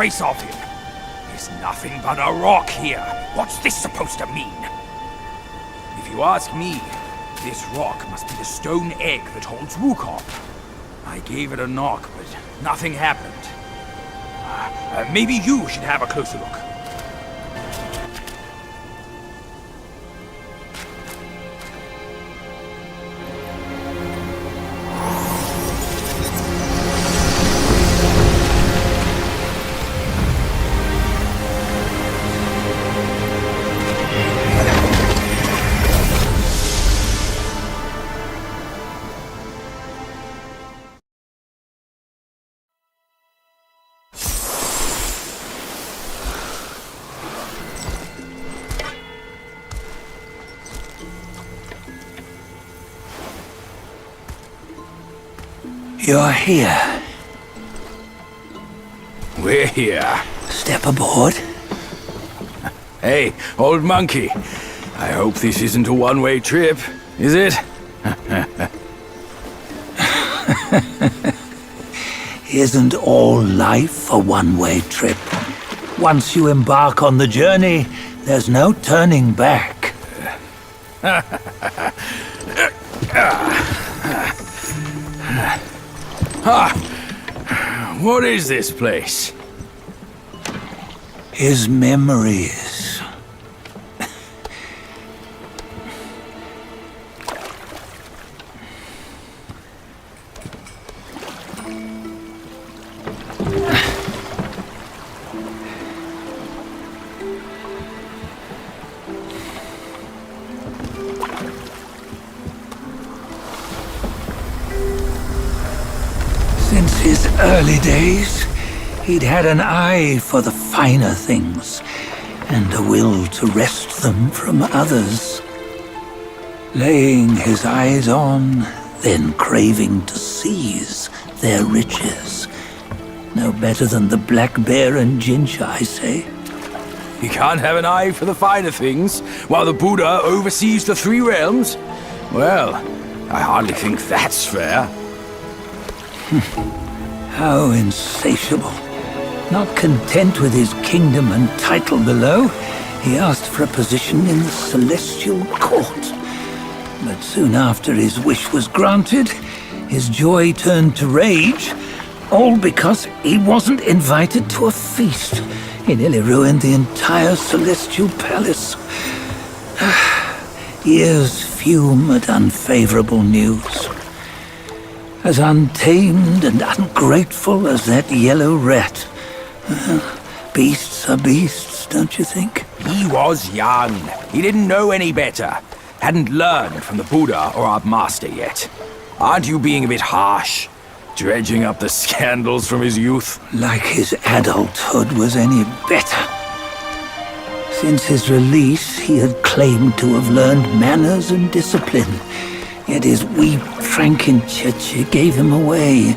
trace of him. There's nothing but a rock here. What's this supposed to mean? If you ask me, this rock must be the stone egg that holds Wukong. I gave it a knock, but nothing happened. Maybe you should have a closer look. You're here. We're here. Step aboard. Hey, old monkey. I hope this isn't a one-way trip, is it? Isn't all life a one-way trip? Once you embark on the journey, there's no turning back. What is this place? His memories. Since his early days, he'd had an eye for the finer things, and a will to wrest them from others. Laying his eyes on, then craving to seize their riches. No better than the black bear and Jinja, I say. You can't have an eye for the finer things, while the Buddha oversees the three realms? Well, I hardly think that's fair. How insatiable. Not content with his kingdom and title below, he asked for a position in the celestial court. But soon after his wish was granted, his joy turned to rage, all because he wasn't invited to a feast. He nearly ruined the entire celestial palace. Ears fume at unfavorable news. As untamed and ungrateful as that yellow rat. Beasts are beasts, don't you think? He was young. He didn't know any better. Hadn't learned from the Buddha or our master yet. Aren't you being a bit harsh? Dredging up the scandals from his youth? Like his adulthood was any better. Since his release, he had claimed to have learned manners and discipline. Yet his weak Frankenchurch gave him away.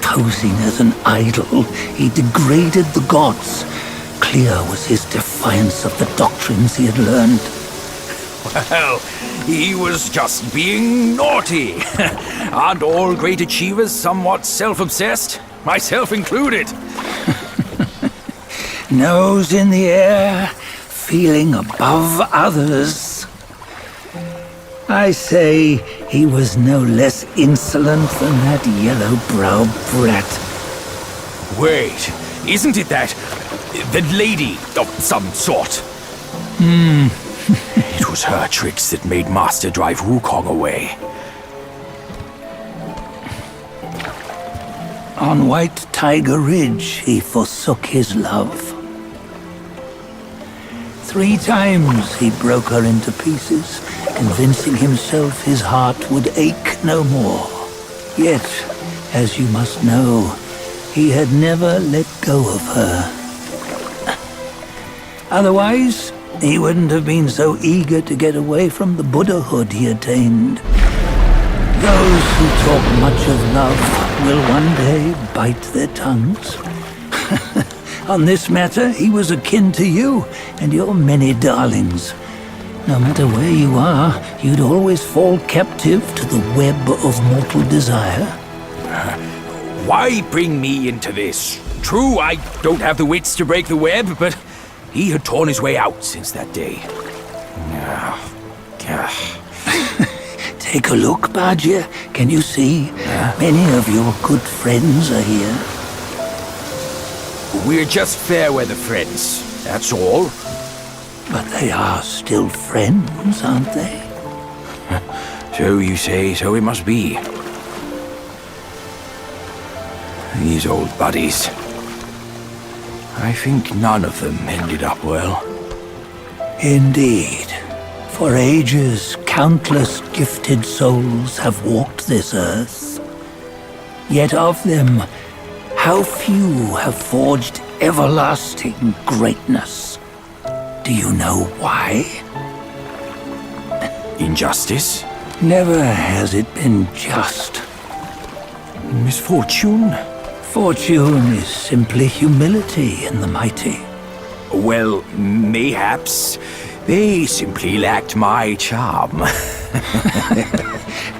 Posing as an idol, he degraded the gods. Clear was his defiance of the doctrines he had learned. Well, he was just being naughty. Aren't all great achievers somewhat self-obsessed? Myself included. Nose in the air, feeling above others. I say he was no less insolent than that yellow-browed brat. Wait, isn't it that lady of some sort? It was her tricks that made Master drive Wukong away. On White Tiger Ridge, he forsook his love. 3 times he broke her into pieces, convincing himself his heart would ache no more. Yet, as you must know, he had never let go of her. Otherwise, he wouldn't have been so eager to get away from the Buddhahood he attained. Those who talk much of love will one day bite their tongues. On this matter, he was akin to you and your many darlings. No matter where you are, you'd always fall captive to the web of mortal desire. Why bring me into this? True, I don't have the wits to break the web, but he had torn his way out since that day. Take a look, Badger. Can you see? Many of your good friends are here. We're just fair weather friends, that's all. But they are still friends, aren't they? So you say, so it must be. These old buddies. I think none of them ended up well. Indeed. For ages, countless gifted souls have walked this earth. Yet of them, how few have forged everlasting greatness? Do you know why? Injustice? Never has it been just. Misfortune? Fortune is simply humility in the mighty. Well, mayhaps. They simply lacked my charm.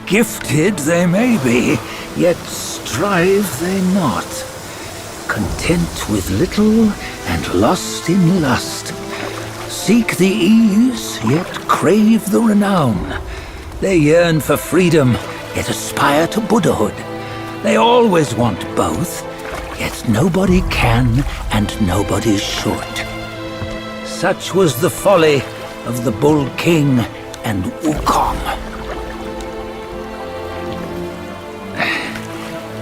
Gifted they may be, yet strive they not. Content with little and lost in lust. Seek the ease, yet crave the renown. They yearn for freedom, yet aspire to Buddhahood. They always want both, yet nobody can and nobody should. Such was the folly of the Bull King and Wukong.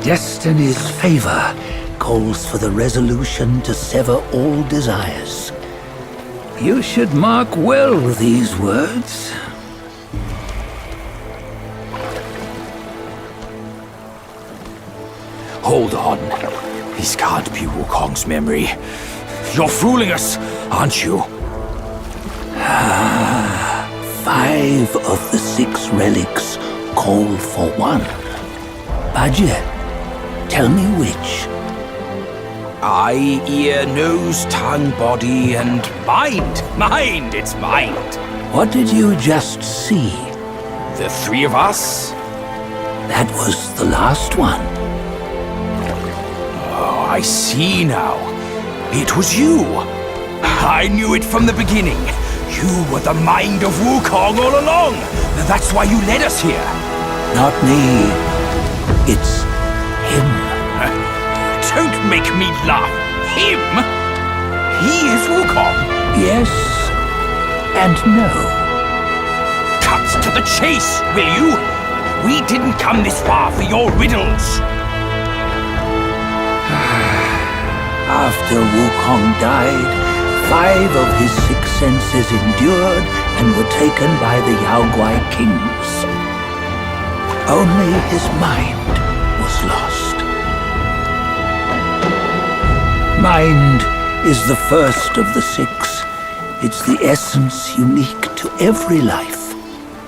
Destiny's favor calls for the resolution to sever all desires. You should mark well these words. Hold on. This can't be Wukong's memory. You're fooling us, aren't you? 5 of the 6 relics call for one. Badger, tell me which. Eye, ear, nose, tongue, body, and mind. Mind, it's mind. What did you just see? The 3 of us? That was the last one. Oh, I see now. It was you. I knew it from the beginning. You were the mind of Wukong all along. That's why you led us here. Not me. It's him. Don't make me laugh. Him? He is Wukong. Yes and no. Cut to the chase, will you? We didn't come this far for your riddles. After Wukong died, 5 of his 6 senses endured and were taken by the Yaoguai kings. Only his mind was lost. Mind is the first of the 6. It's the essence unique to every life.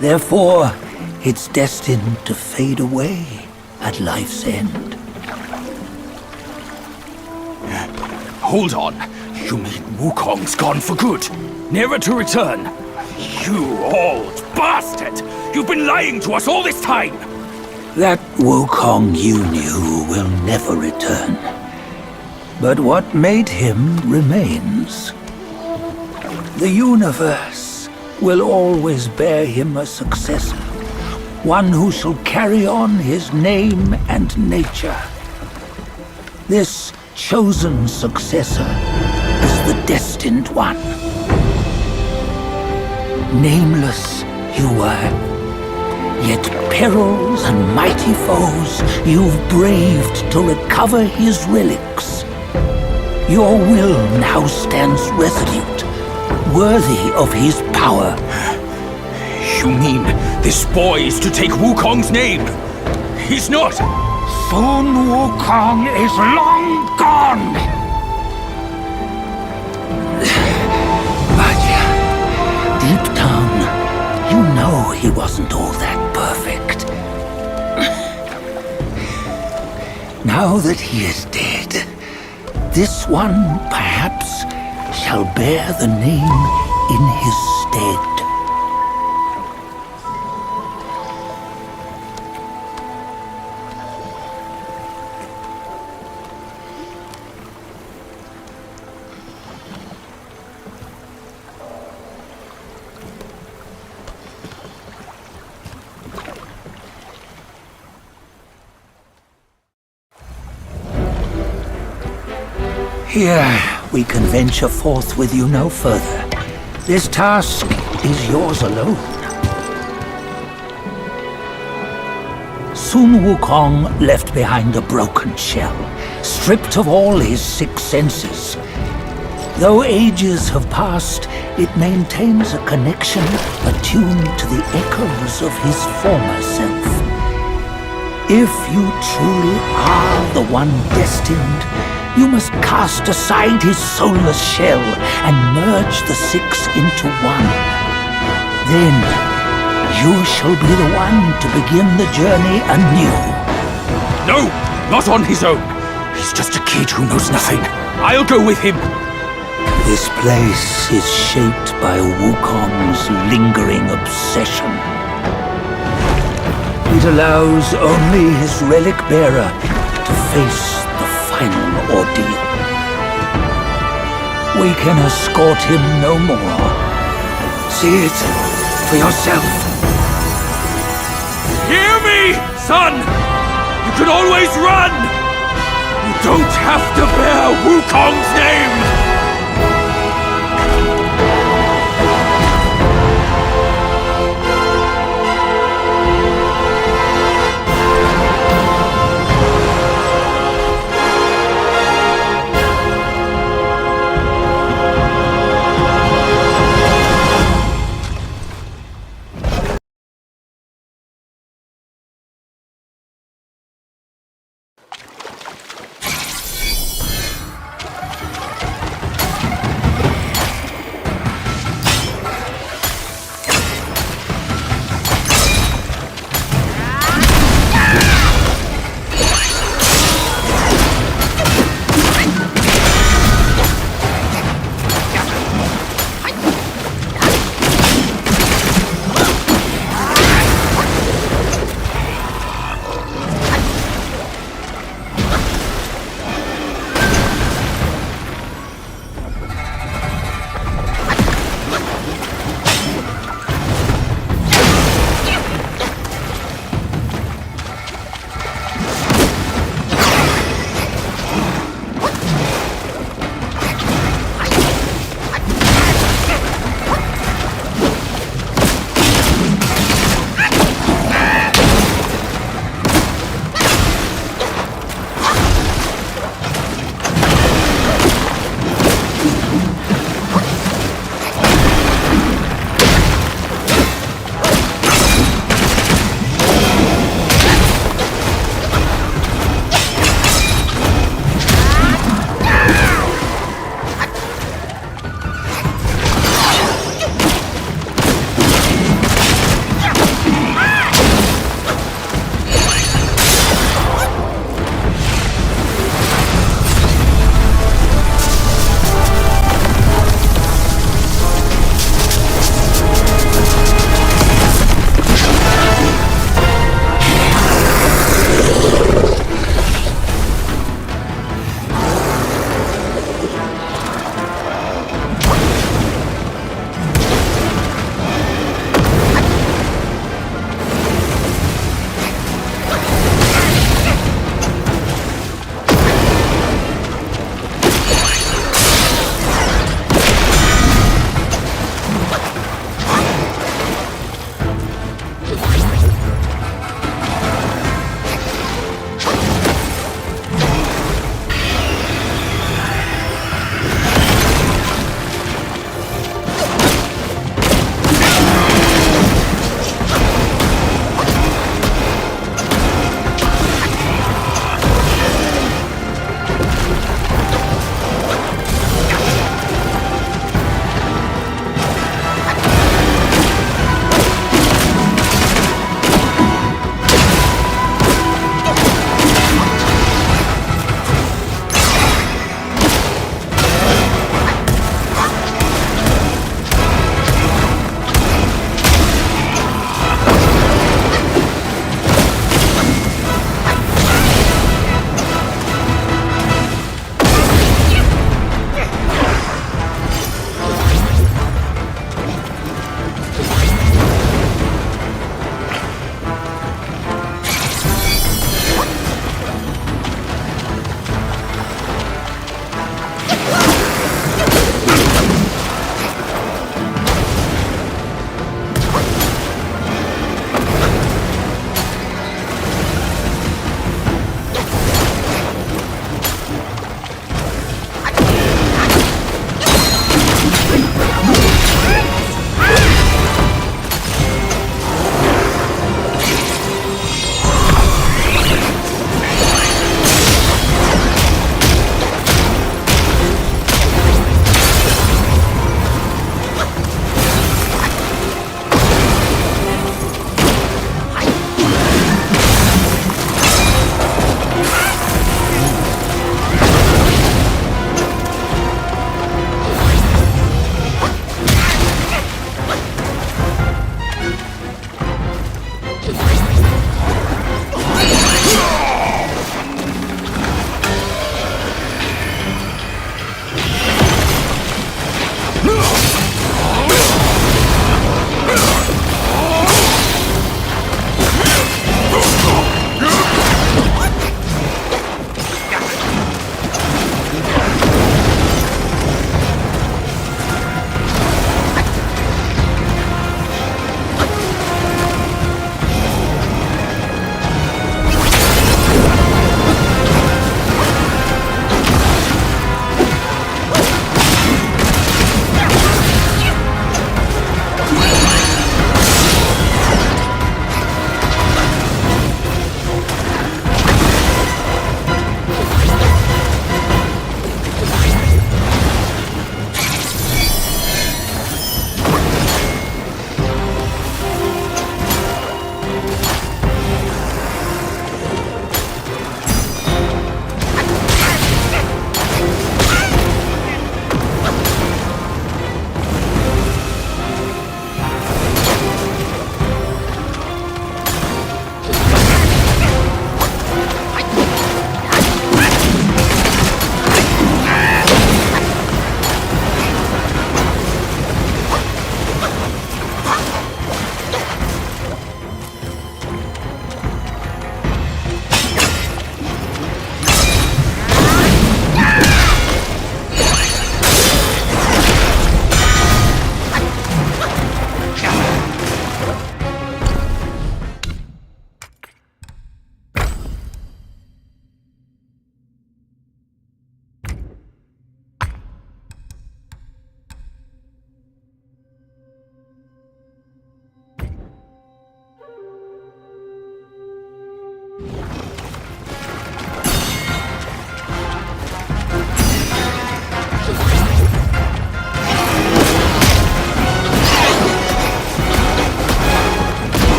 Therefore, it's destined to fade away at life's end. Hold on. You mean Wukong's gone for good? Never to return? You old bastard! You've been lying to us all this time! That Wukong you knew will never return. But what made him remains. The universe will always bear him a successor. One who shall carry on his name and nature. This chosen successor is the destined one. Nameless you were, yet perils and mighty foes you've braved to recover his relics. Your will now stands resolute, worthy of his power. You mean this boy is to take Wukong's name? He's not! Sun Wukong is long gone! Badger, deep down, you know he wasn't all that perfect. Now that he is dead, this one, perhaps, shall bear the name in his stead. Here, we can venture forth with you no further. This task is yours alone. Sun Wukong left behind a broken shell, stripped of all his 6 senses. Though ages have passed, it maintains a connection attuned to the echoes of his former self. If you truly are the one destined, you must cast aside his soulless shell and merge the 6 into one. Then, you shall be the one to begin the journey anew. No! Not on his own! He's just a kid who knows nothing. I'll go with him! This place is shaped by Wukong's lingering obsession. It allows only his relic bearer to face the final ordeal. We can escort him no more. See it for yourself. Hear me, son! You can always run! You don't have to bear Wukong's name!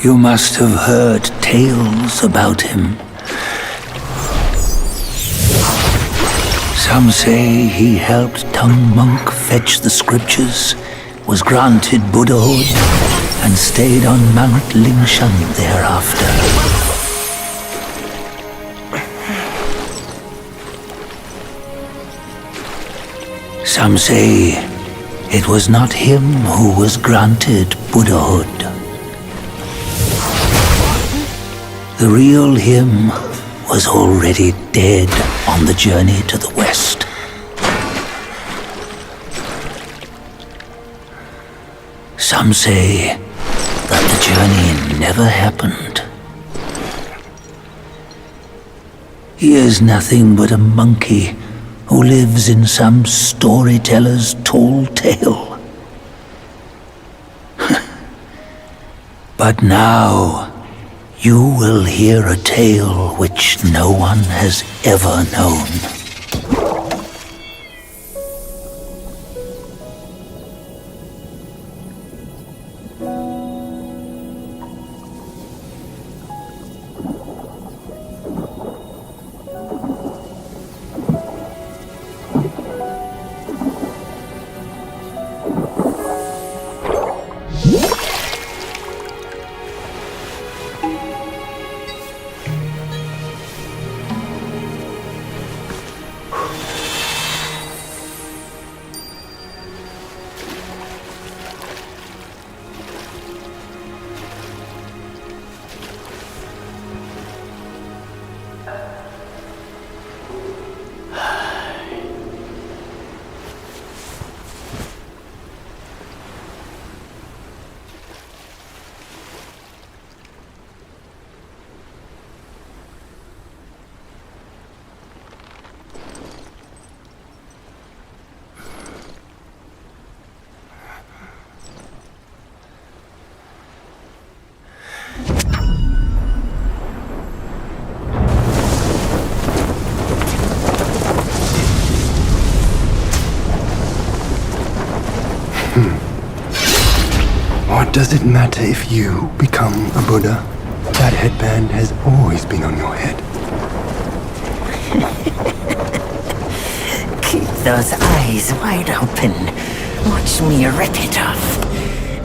You must have heard tales about him. Some say he helped Tung Monk fetch the scriptures, was granted Buddhahood, and stayed on Mount Lingshan thereafter. Some say it was not him who was granted Buddhahood. The real him was already dead on the journey to the west. Some say that the journey never happened. He is nothing but a monkey who lives in some storyteller's tall tale. But now, you will hear a tale which no one has ever known. What does it matter if you become a Buddha? That headband has always been on your head. Keep those eyes wide open. Watch me rip it off.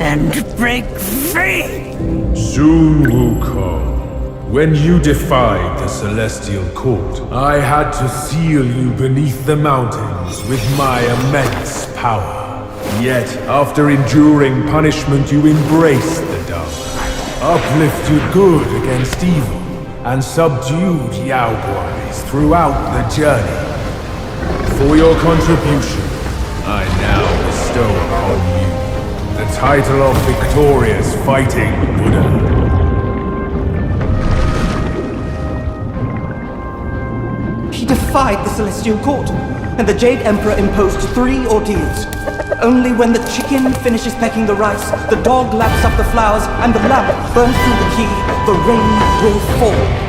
And break free! Sun Wukong, when you defied the Celestial Court, I had to seal you beneath the mountains with my immense power. Yet, after enduring punishment, you embraced the dark, uplifted good against evil, and subdued Yao Guais throughout the journey. For your contribution, I now bestow upon you the title of Victorious Fighting Buddha. He defied the Celestial Court, and the Jade Emperor imposed 3 ordeals. Only when the chicken finishes pecking the rice, the dog laps up the flowers, and the lamp burns through the key, the rain will fall.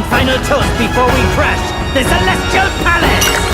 One final toast before we crash the Celestial Palace!